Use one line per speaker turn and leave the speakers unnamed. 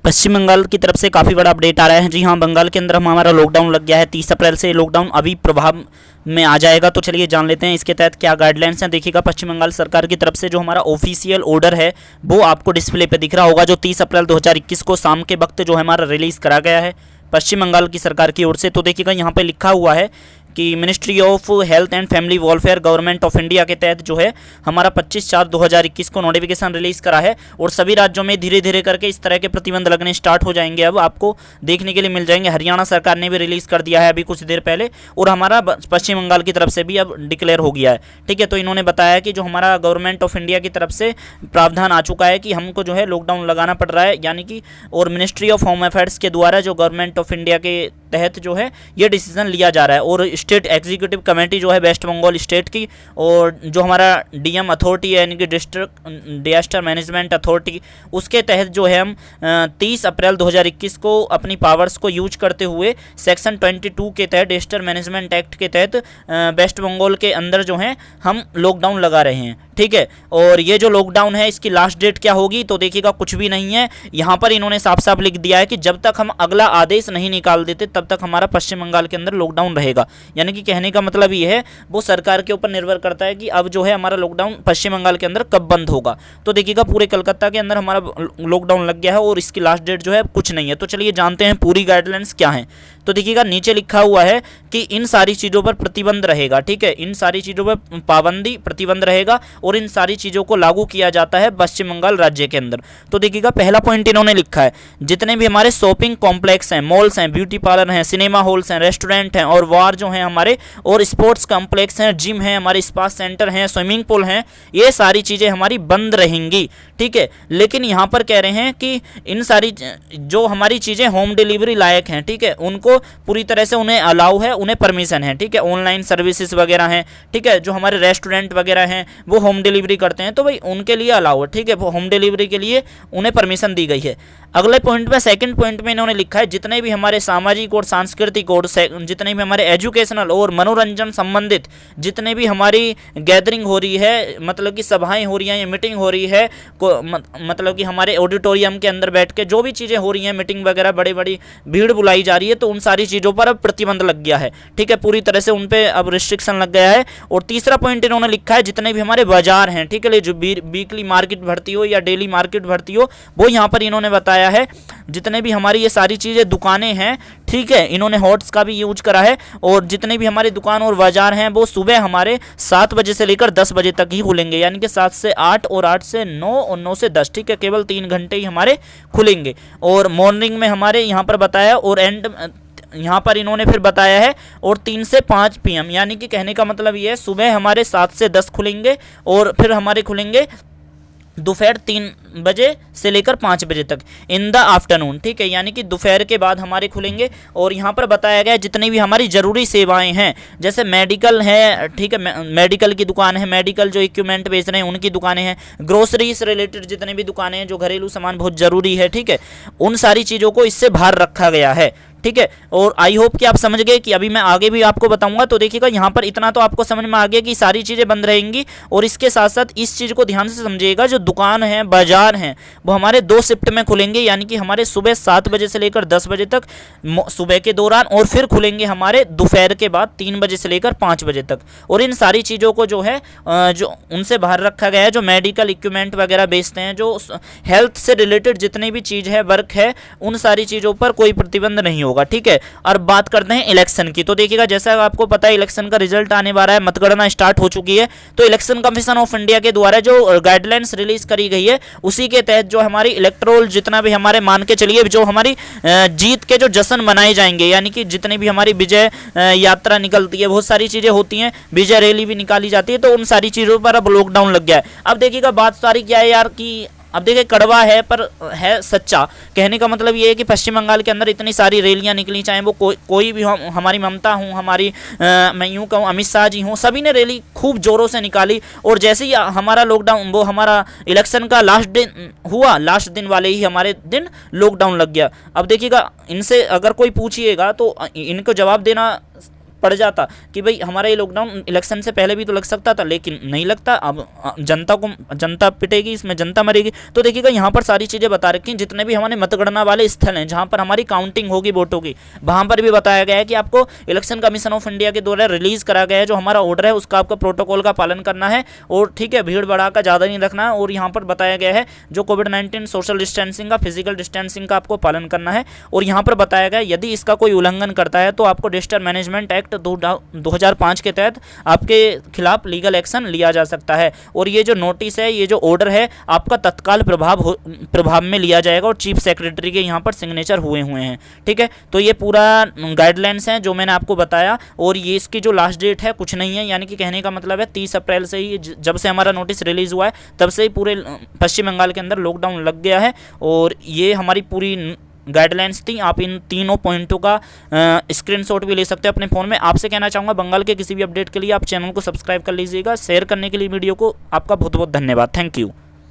पश्चिम बंगाल की तरफ से काफ़ी बड़ा अपडेट आ रहा है। जी हाँ, बंगाल के अंदर हमारा लॉकडाउन लग गया है। 30 अप्रैल से लॉकडाउन अभी प्रभाव में आ जाएगा। तो चलिए जान लेते हैं इसके तहत क्या गाइडलाइंस हैं। देखिएगा, पश्चिम बंगाल सरकार की तरफ से जो हमारा ऑफिशियल ऑर्डर है वो आपको डिस्प्ले पे दिख रहा होगा, जो 30 अप्रैल 2021 को शाम के वक्त जो है हमारा रिलीज़ करा गया है पश्चिम बंगाल की सरकार की ओर से। तो देखिएगा, यहाँ पे लिखा हुआ है कि ministry of health and family welfare government of India के तहत जो है हमारा 25/4/2021 को नोटिफिकेशन रिलीज करा है और सभी राज्यों में धीरे धीरे करके इस तरह के प्रतिबंध लगने स्टार्ट हो जाएंगे। अब आपको देखने के लिए मिल जाएंगे। हरियाणा सरकार ने भी रिलीज कर दिया है अभी कुछ देर पहले, और हमारा पश्चिम बंगाल की तरफ से भी अब डिक्लेयर हो गया है। ठीक है, तो इन्होंने बताया कि जो हमारा गवर्नमेंट ऑफ इंडिया की तरफ से प्रावधान आ चुका है कि हमको जो है लॉकडाउन लगाना पड़ रहा है, यानी कि और मिनिस्ट्री ऑफ होम अफेयर्स के द्वारा जो गवर्नमेंट ऑफ इंडिया के तहत जो है ये डिसीजन लिया जा रहा है। और स्टेट एग्जीक्यूटिव कमेटी जो है वेस्ट बंगाल स्टेट की, और जो हमारा डीएम अथॉरिटी है यानी कि डिस्ट्रिक्ट डिजास्टर मैनेजमेंट अथॉरिटी, उसके तहत जो है हम 30 अप्रैल 2021 को अपनी पावर्स को यूज करते हुए सेक्शन 22 के तहत डिजास्टर मैनेजमेंट एक्ट के तहत वेस्ट बंगाल के अंदर जो है हम लॉकडाउन लगा रहे हैं। ठीक है, और ये जो लॉकडाउन है इसकी लास्ट डेट क्या होगी, तो देखिएगा कुछ भी नहीं है। यहाँ पर इन्होंने साफ साफ लिख दिया है कि जब तक हम अगला आदेश नहीं निकाल देते तब तक हमारा पश्चिम बंगाल के अंदर लॉकडाउन रहेगा। यानी कि कहने का मतलब ये है, वो सरकार के ऊपर निर्भर करता है कि अब जो है हमारा लॉकडाउन पश्चिम बंगाल के अंदर कब बंद होगा। तो देखिएगा, पूरे कलकत्ता के अंदर हमारा लॉकडाउन लग गया है और इसकी लास्ट डेट जो है कुछ नहीं है। तो चलिए जानते हैं पूरी गाइडलाइंस क्या है। तो देखिएगा, नीचे लिखा हुआ है कि इन सारी चीज़ों पर प्रतिबंध रहेगा। ठीक है, इन सारी चीज़ों पर पाबंदी प्रतिबंध रहेगा और इन सारी चीज़ों को लागू किया जाता है पश्चिम बंगाल राज्य के अंदर। तो देखिएगा, पहला पॉइंट इन्होंने लिखा है, जितने भी हमारे शॉपिंग कॉम्प्लेक्स हैं, मॉल्स हैं, ब्यूटी पार्लर हैं, सिनेमा हॉल्स हैं, रेस्टोरेंट हैं और बार जो हैं हमारे, और स्पोर्ट्स कॉम्प्लेक्स हैं, जिम हैं, हमारे स्पा सेंटर हैं, स्विमिंग पूल हैं, ये सारी चीज़ें हमारी बंद रहेंगी। ठीक है, लेकिन यहाँ पर कह रहे हैं कि इन सारी जो हमारी चीज़ें होम डिलीवरी लायक हैं, ठीक है, उनको पूरी तरह से उन्हें अलाउ है, उन्हें परमिशन है। ठीक है, ऑनलाइन सर्विसेज वगैरह हैं, ठीक है, जो हमारे रेस्टोरेंट वगैरह हैं वो होम डिलीवरी करते हैं, तो भाई उनके लिए अलाउ है। ठीक है, वो होम डिलीवरी के लिए उन्हें परमिशन दी गई है। अगले पॉइंट में, सेकंड पॉइंट में इन्होंने लिखा है, जितने भी हमारे सामाजिक और सांस्कृतिक और जितने भी हमारे एजुकेशनल और मनोरंजन संबंधित जितने भी हमारी गैदरिंग हो रही है, मतलब कि सभाएं हो रही हैं या मीटिंग हो रही है, मतलब कि हमारे ऑडिटोरियम के अंदर बैठ के जो भी चीज़ें हो रही हैं, मीटिंग वगैरह, बड़ी बड़ी भीड़ बुलाई जा रही है, तो उन सारी चीज़ों पर अब प्रतिबंध लग गया है। ठीक है, पूरी तरह से उन पर अब रिस्ट्रिक्शन लग गया है। और तीसरा पॉइंट इन्होंने लिखा है, जितने भी हमारे बाजार हैं, ठीक है, जो वीकली मार्केट भरती हो या डेली मार्केट भरती हो, वो यहाँ पर इन्होंने बताया है। जितने भी हमारी ये सारी चीज़ें दुकानें हैं, ठीक है, इन्होंने हॉट्स का भी यूज करा है, और जितने भी हमारे दुकान और बाजार हैं वो सुबह हमारे 7 बजे से लेकर 10 बजे तक ही खुलेंगे, यानी कि 7 से 8 और 8 से 9 और 9 से 10। ठीक है, केवल 3 घंटे ही हमारे खुलेंगे। और मॉर्निंग में हमारे यहाँ पर बताया, और एंड यहाँ पर इन्होंने फिर बताया है, और 3 से 5 PM, यानी कि कहने का मतलब ये है, सुबह हमारे 7 से 10 खुलेंगे और फिर हमारे खुलेंगे दोपहर 3 बजे से लेकर 5 बजे तक इन द आफ्टरनून। ठीक है, यानी कि दोपहर के बाद हमारे खुलेंगे। और यहाँ पर बताया गया है, जितनी भी हमारी ज़रूरी सेवाएं हैं, जैसे मेडिकल है, ठीक है, मेडिकल की दुकान है, मेडिकल जो इक्विपमेंट बेच रहे हैं उनकी दुकानें हैं, ग्रोसरी से रिलेटेड जितनी भी दुकानें हैं, जो घरेलू सामान बहुत ज़रूरी है, ठीक है, उन सारी चीज़ों को इससे बाहर रखा गया है। ठीक है, और आई होप कि आप समझ गए कि अभी मैं आगे भी आपको बताऊंगा। तो देखिएगा, यहाँ पर इतना तो आपको समझ में आ गया कि सारी चीज़ें बंद रहेंगी। और इसके साथ साथ इस चीज़ को ध्यान से समझिएगा, जो दुकान है, बाजार हैं, वो हमारे 2 शिफ्ट में खुलेंगे, यानी कि हमारे सुबह 7 बजे से लेकर 10 बजे तक सुबह के दौरान, और फिर खुलेंगे हमारे दोपहर के बाद 3 बजे से लेकर 5 बजे तक। और इन सारी चीज़ों को जो है जो उनसे बाहर रखा गया है, जो मेडिकल इक्विपमेंट वगैरह बेचते हैं, जो हेल्थ से रिलेटेड जितनी भी चीज़ है, वर्क है, उन सारी चीज़ों पर कोई प्रतिबंध नहीं होगा। ठीक है, और बात करते हैं इलेक्शन की। तो देखिएगा, जैसा आपको पता है इलेक्शन का रिजल्ट आने वाला है, मतगणना स्टार्ट हो चुकी है। तो इलेक्शन कमीशन ऑफ इंडिया के द्वारा जो गाइडलाइंस रिलीज करी गई है, उसी के तहत जो हमारी इलेक्टोरल जितना भी हमारे मान के चलिए, जो हमारी जीत के जो जश्न मनाए जाएंगे, यानी कि जितनी भी हमारी विजय यात्रा निकलती है, बहुत सारी चीज़ें होती हैं, विजय रैली भी निकाली जाती है, तो उन सारी चीज़ों पर अब लॉकडाउन लग गया है। अब देखिएगा, बात सारी क्या है यार, कि अब देखिए, कड़वा है पर है सच्चा। कहने का मतलब ये है कि पश्चिम बंगाल के अंदर इतनी सारी रैलियां निकली, चाहे वो कोई भी हो, हमारी ममता हूँ, हमारी मैं यूँ कहूँ अमित शाह जी हों, सभी ने रैली खूब ज़ोरों से निकाली। और जैसे ही हमारा लॉकडाउन, वो हमारा इलेक्शन का लास्ट दिन हुआ, लास्ट दिन वाले ही हमारे दिन लॉकडाउन लग गया। अब देखिएगा, इनसे अगर कोई पूछिएगा तो इनको जवाब देना पड़ जाता कि भाई हमारा ये लॉकडाउन इलेक्शन से पहले भी तो लग सकता था, लेकिन नहीं लगता। अब जनता पिटेगी, इसमें जनता मरेगी। तो देखिएगा यहाँ पर सारी चीज़ें बता रखी हैं, जितने भी हमारे मतगणना वाले स्थल हैं जहाँ पर हमारी काउंटिंग होगी वोटों की, वहाँ पर भी बताया गया है कि आपको इलेक्शन कमीशन ऑफ इंडिया के द्वारा रिलीज करा गया है जो हमारा ऑर्डर है, उसका आपका प्रोटोकॉल का पालन करना है। और ठीक है, भीड़ भड़ाका ज़्यादा नहीं रखना है। और यहाँ पर बताया गया है जो कोविड-19 सोशल डिस्टेंसिंग का, फिजिकल डिस्टेंसिंग का आपको पालन करना है। और यहाँ पर बताया गया यदि इसका कोई उल्लंघन करता है तो आपको डिजास्टर मैनेजमेंट एक्ट 2005 के तहत आपके खिलाफ लीगल एक्शन लिया जा सकता है। और ये जो नोटिस है, ये जो ऑर्डर है, आपका तत्काल प्रभाव में लिया जाएगा और चीफ सेक्रेटरी के यहाँ पर सिग्नेचर हुए हैं। ठीक है, तो ये पूरा गाइडलाइंस हैं जो मैंने आपको बताया। और ये इसकी जो लास्ट डेट है कुछ नहीं है, यानी कि कहने का मतलब है 30 अप्रैल से ही, जब से हमारा नोटिस रिलीज हुआ है तब से ही पूरे पश्चिम बंगाल के अंदर लॉकडाउन लग गया है। और ये हमारी पूरी गाइडलाइंस थी। आप इन तीनों पॉइंटों का स्क्रीनशॉट भी ले सकते हैं अपने फ़ोन में। आपसे कहना चाहूँगा बंगाल के किसी भी अपडेट के लिए आप चैनल को सब्सक्राइब कर लीजिएगा। शेयर करने के लिए वीडियो को आपका बहुत बहुत धन्यवाद। Thank you.